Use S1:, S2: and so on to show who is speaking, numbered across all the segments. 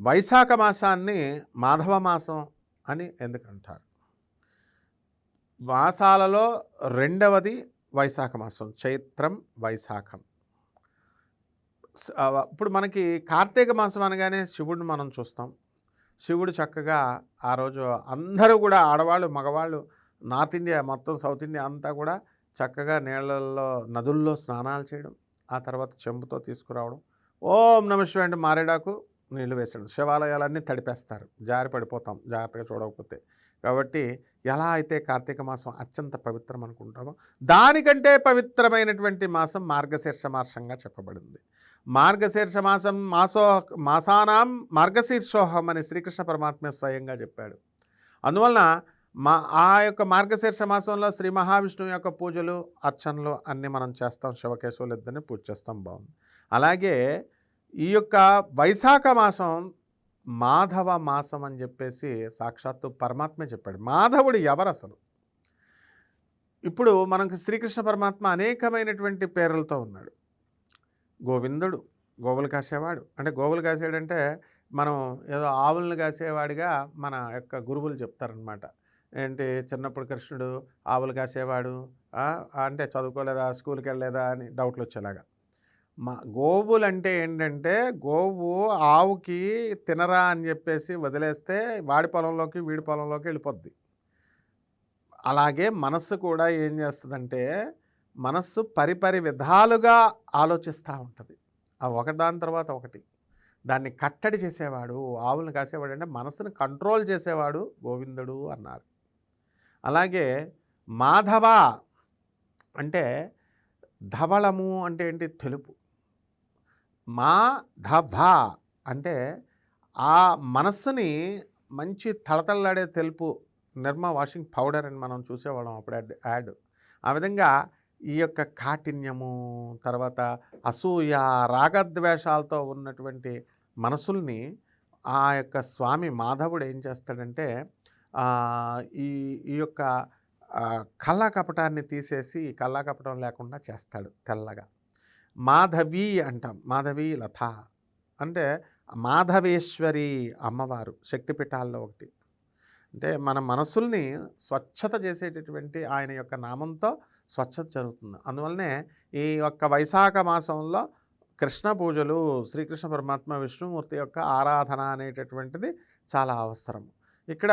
S1: వైశాఖ మాసాన్ని మాధవ మాసం అని ఎందుకంటారు? మాసాలలో రెండవది వైశాఖ మాసం, చైత్రం, వైశాఖం. ఇప్పుడు మనకి కార్తీక మాసం అనగానే శివుడిని మనం చూస్తాం. శివుడు చక్కగా ఆ రోజు అందరూ కూడా ఆడవాళ్ళు, మగవాళ్ళు, నార్త్ ఇండియా మొత్తం, సౌత్ ఇండియా అంతా కూడా చక్కగా నీళ్ళల్లో, నదుల్లో స్నానాలు చేయడం, ఆ తర్వాత చెంబుతో తీసుకురావడం, ఓం నమః శివాయ అంటే మారేడాకు నీళ్లు వేసడం, శివాలయాలన్నీ తడిపేస్తారు, జారి పడిపోతాం జాగ్రత్తగా చూడకపోతే. కాబట్టి ఎలా అయితే కార్తీక మాసం అత్యంత పవిత్రం అనుకుంటామో, దానికంటే పవిత్రమైనటువంటి మాసం మార్గశీర్ష మాసంగా చెప్పబడింది. మార్గశీర్ష మాసం మాసానాం మార్గశీర్షోహం అని శ్రీకృష్ణ పరమాత్మ స్వయంగా చెప్పాడు. అందువలన ఆ యొక్క మార్గశీర్ష మాసంలో శ్రీ మహావిష్ణువు యొక్క పూజలు, అర్చనలు అన్నీ మనం చేస్తాం. శివకేశవులు ఇద్దరిని పూజ చేస్తాం, బాగుంది. అలాగే ఈ యొక్క వైశాఖ మాసం మాధవ మాసం అని చెప్పేసి సాక్షాత్తు పరమాత్మే చెప్పాడు. మాధవుడు ఎవరు అసలు? ఇప్పుడు మనకు శ్రీకృష్ణ పరమాత్మ అనేకమైనటువంటి పేర్లతో ఉన్నాడు. గోవిందుడు, గోవులు కాసేవాడు. అంటే గోవులు కాసేవాడంటే మనం ఏదో ఆవులను కాసేవాడిగా మన యొక్క గురువులు చెప్తారనమాట. ఏంటి, చిన్నప్పుడు కృష్ణుడు ఆవులు కాసేవాడు అంటే చదువుకోలేదా, స్కూల్కి వెళ్ళలేదా అని డౌట్లు వచ్చేలాగా. గోవులు అంటే ఏంటంటే, గోవు ఆవుకి తినరా అని చెప్పేసి వదిలేస్తే వాడి పొలంలోకి వీడి పొలంలోకి వెళ్ళిపోద్ది. అలాగే మనస్సు కూడా ఏం చేస్తుందంటే, మనస్సు పరిపరి విధాలుగా ఆలోచిస్తూ ఉంటుంది. ఒకదాని తర్వాత ఒకటి. దాన్ని కట్టడి చేసేవాడు, ఆవులను కాసేవాడు అంటే మనస్సును కంట్రోల్ చేసేవాడు గోవిందుడు అన్నారు. అలాగే మాధవ అంటే ధవళము అంటే ఏంటి, తెలుపు. మాధవ అంటే ఆ మనస్సుని మంచి తళతళలాడే తెలుపు, నిర్మా వాషింగ్ పౌడర్ అని మనం చూసేవాళ్ళం అప్పుడు యాడ్. ఆ విధంగా ఈ యొక్క కాఠిన్యము, తర్వాత అసూయ, రాగద్వేషాలతో ఉన్నటువంటి మనసుల్ని ఆ యొక్క స్వామి మాధవుడు ఏం చేస్తాడంటే, ఈ ఈ యొక్క కల్లాకపటాన్ని తీసేసి కల్లాకపటం లేకుండా చేస్తాడు తెల్లగా. మాధవి అంటాం, మాధవి లత అంటే మాధవేశ్వరి అమ్మవారు, శక్తిపీఠాల్లో ఒకటి. అంటే మన మనసుల్ని స్వచ్ఛత చేసేటటువంటి ఆయన యొక్క నామంతో స్వచ్ఛత జరుగుతుంది. అందువల్లనే ఈ యొక్క వైశాఖ మాసంలో కృష్ణ పూజలు, శ్రీకృష్ణ పరమాత్మ విష్ణుమూర్తి యొక్క ఆరాధన అనేటటువంటిది చాలా అవసరం. ఇక్కడ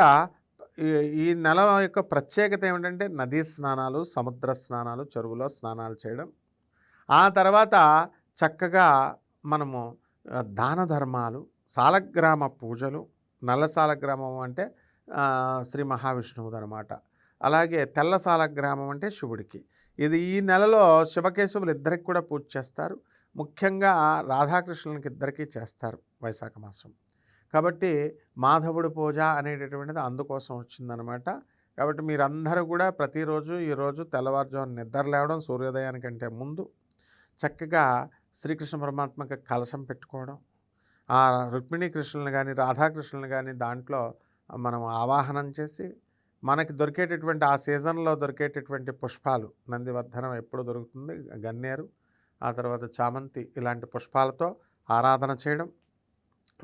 S1: ఈ నెల యొక్క ప్రత్యేకత ఏమిటంటే, నదీ స్నానాలు, సముద్ర స్నానాలు, చెరువులో స్నానాలు చేయడం. ఆ తర్వాత చక్కగా మనము దాన ధర్మాలు, సాలగ్రామ పూజలు. నల్ల సాలగ్రామం అంటే శ్రీ మహావిష్ణువుది అనమాట. అలాగే తెల్ల సాలగ్రామం అంటే శివుడికి. ఇది ఈ నెలలో శివకేశవులు ఇద్దరికి కూడా పూజ చేస్తారు. ముఖ్యంగా రాధాకృష్ణులకి ఇద్దరికీ చేస్తారు వైశాఖ మాసం. కాబట్టి మాధవుడి పూజ అనేటటువంటిది అందుకోసం వచ్చిందనమాట. కాబట్టి మీరందరూ కూడా ప్రతిరోజు ఈరోజు తెల్లవారుజామున నిద్ర లేవడం, సూర్యోదయానికంటే ముందు చక్కగా శ్రీకృష్ణ పరమాత్మకి కలశం పెట్టుకోవడం, ఆ రుక్మిణీ కృష్ణులను కానీ రాధాకృష్ణులను కానీ దాంట్లో మనం ఆవాహనం చేసి, మనకి దొరికేటటువంటి ఆ సీజన్లో దొరికేటటువంటి పుష్పాలు, నందివర్ధనం ఎప్పుడు దొరుకుతుంది, గన్నేరు, ఆ తర్వాత చామంతి, ఇలాంటి పుష్పాలతో ఆరాధన చేయడం.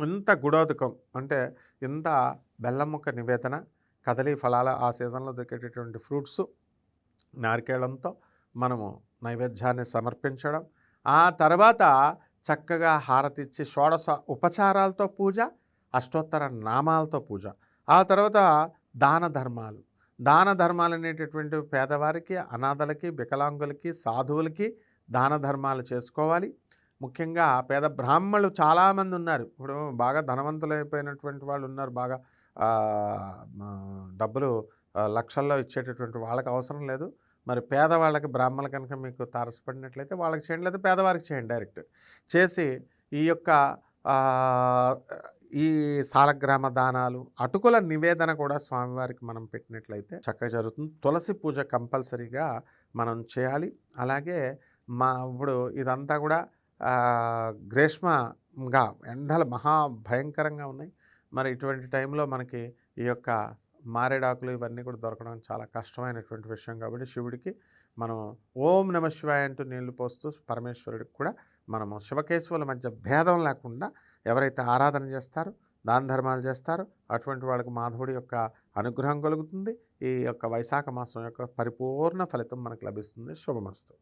S1: ఇంత గుడోదకం అంటే ఇంత బెల్లం ముక్క నివేదన, కదలీ ఫలాల ఆ సీజన్లో దొరికేటటువంటి ఫ్రూట్స్, నారికేళంతో మనము నైవేద్యాన్ని సమర్పించడం. ఆ తర్వాత చక్కగా హారతిచ్చి షోడశ ఉపచారాలతో పూజ, అష్టోత్తర నామాలతో పూజ. ఆ తర్వాత దాన ధర్మాలు. దాన ధర్మాలు అనేటటువంటి పేదవారికి, అనాథలకి, వికలాంగులకి, సాధువులకి దాన ధర్మాలు చేసుకోవాలి. ముఖ్యంగా పేద బ్రాహ్మణులు చాలామంది ఉన్నారు. ఇప్పుడు బాగా ధనవంతులైపోయినటువంటి వాళ్ళు ఉన్నారు, బాగా డబ్బులు లక్షల్లో ఇచ్చేటటువంటి వాళ్ళకి అవసరం లేదు. మరి పేదవాళ్ళకి, బ్రాహ్మణులు కనుక మీకు తారసపడినట్లయితే వాళ్ళకి చేయండి, లేదా పేదవారికి చేయండి డైరెక్ట్ చేసి. ఈ యొక్క ఈ సాలగ్రామ దానాలు, అటుకుల నివేదన కూడా స్వామివారికి మనం పెట్టినట్లయితే చక్కగా జరుగుతుంది. తులసి పూజ కంపల్సరీగా మనం చేయాలి. అలాగే ఇప్పుడు ఇదంతా కూడా గ్రీష్మంగా ఎండలు మహాభయంకరంగా ఉన్నాయి. మరి ఇటువంటి టైంలో మనకి ఈ యొక్క మారేడాకులు ఇవన్నీ కూడా దొరకడం చాలా కష్టమైనటువంటి విషయం. కాబట్టి శివుడికి మనం ఓం నమః శివాయ అంటూ నీళ్లు పోస్తూ, పరమేశ్వరుడికి కూడా మనము శివకేశవుల మధ్య భేదం లేకుండా ఎవరైతే ఆరాధన చేస్తారో దాన ధర్మాలు చేస్తారు. అటువంటి వాళ్ళకి మాధవుడి యొక్క అనుగ్రహం కలుగుతుంది. ఈ యొక్క వైశాఖ మాసం యొక్క పరిపూర్ణ ఫలితం మనకు లభిస్తుంది. శుభమస్తు.